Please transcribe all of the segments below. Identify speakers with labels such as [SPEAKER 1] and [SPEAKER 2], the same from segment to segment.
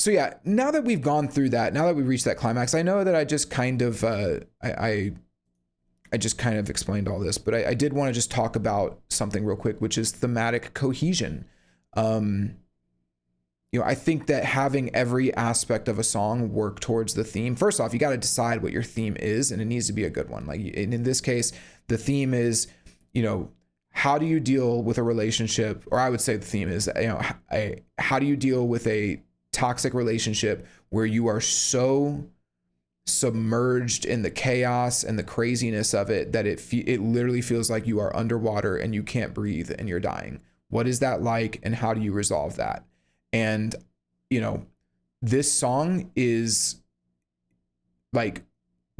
[SPEAKER 1] So yeah, now that we've gone through that, now that we reached that climax, I know that I just kind of I just kind of explained all this, but I did want to just talk about something real quick, which is thematic cohesion. I think that having every aspect of a song work towards the theme. First off, you got to decide what your theme is, and it needs to be a good one. Like in this case, the theme is, how do you deal with a relationship? Or I would say the theme is, how do you deal with a toxic relationship where you are so submerged in the chaos and the craziness of it that it literally feels like you are underwater and you can't breathe and you're dying. What is that like, and how do you resolve that? And this song is like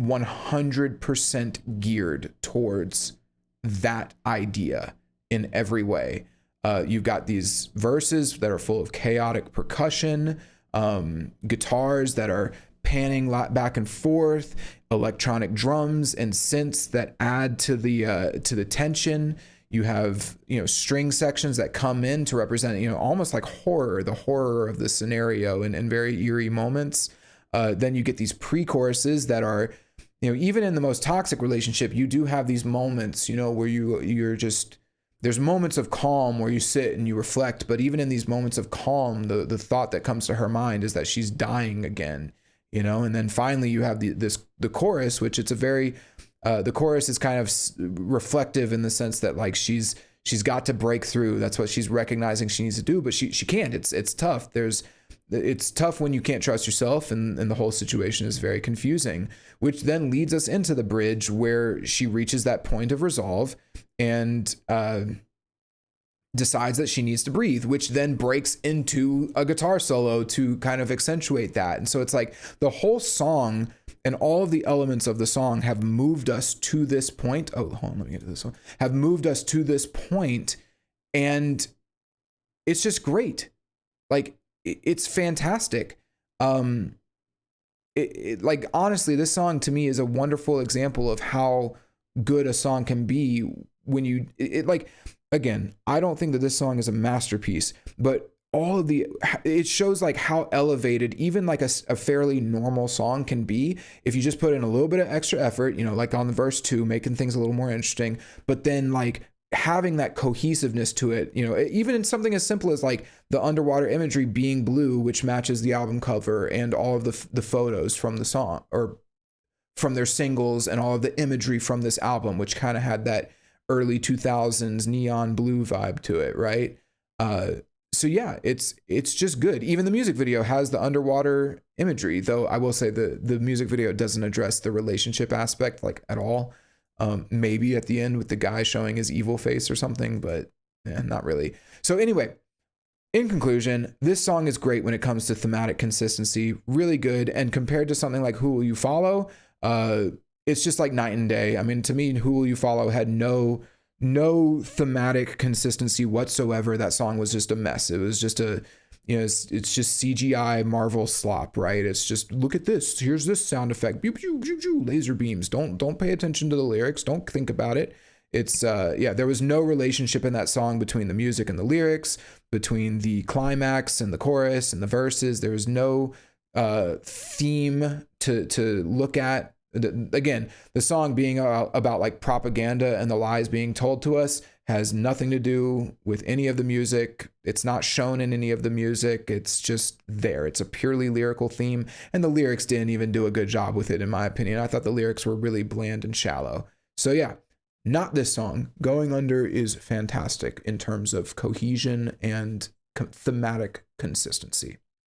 [SPEAKER 1] 100% geared towards that idea in every way. You've got these verses that are full of chaotic percussion, guitars that are panning back and forth, electronic drums and synths that add to the tension. You have, string sections that come in to represent, almost like horror, the horror of the scenario and very eerie moments. Then you get these pre-choruses that are, even in the most toxic relationship, you do have these moments, where you're just, there's moments of calm where you sit and you reflect. But even in these moments of calm, the thought that comes to her mind is that she's dying again, and then finally you have the chorus, which it's a very, the chorus is kind of reflective in the sense that like she's got to break through. That's what she's recognizing she needs to do, but she can't. It's tough. It's tough when you can't trust yourself, and the whole situation is very confusing, which then leads us into the bridge where she reaches that point of resolve and decides that she needs to breathe, which then breaks into a guitar solo to kind of accentuate that. And so it's like the whole song and all of the elements of the song have moved us to this point. Oh, hold on, let me get to this one. Have moved us to this point, and it's just great. Like it's fantastic. Like honestly, this song to me is a wonderful example of how good a song can be when you like. Again, I don't think that this song is a masterpiece, but it shows like how elevated even like a fairly normal song can be if you just put in a little bit of extra effort, like on the verse 2, making things a little more interesting, but then like having that cohesiveness to it, even in something as simple as like the underwater imagery being blue, which matches the album cover and all of the photos from the song or from their singles and all of the imagery from this album, which kind of had that early 2000s neon blue vibe to it, right? So yeah, it's just good. Even the music video has the underwater imagery, though I will say the music video doesn't address the relationship aspect like at all. Maybe at the end with the guy showing his evil face or something, but not really. So anyway, in conclusion, this song is great when it comes to thematic consistency, really good. And compared to something like Who Will You Follow, it's just like night and day. I mean, to me, Who Will You Follow had no thematic consistency whatsoever. That song was just a mess. It was just it's just CGI Marvel slop, right? It's just, look at this. Here's this sound effect. Pew, pew, pew, pew, laser beams. Don't pay attention to the lyrics. Don't think about it. It's there was no relationship in that song between the music and the lyrics, between the climax and the chorus and the verses. There was no theme to look at. Again, the song being about like propaganda and the lies being told to us has nothing to do with any of the music. It's not shown in any of the music. It's just there. It's a purely lyrical theme, and the lyrics didn't even do a good job with it, in my opinion. I thought the lyrics were really bland and shallow. So yeah, not this song. Going Under is fantastic in terms of cohesion and thematic consistency.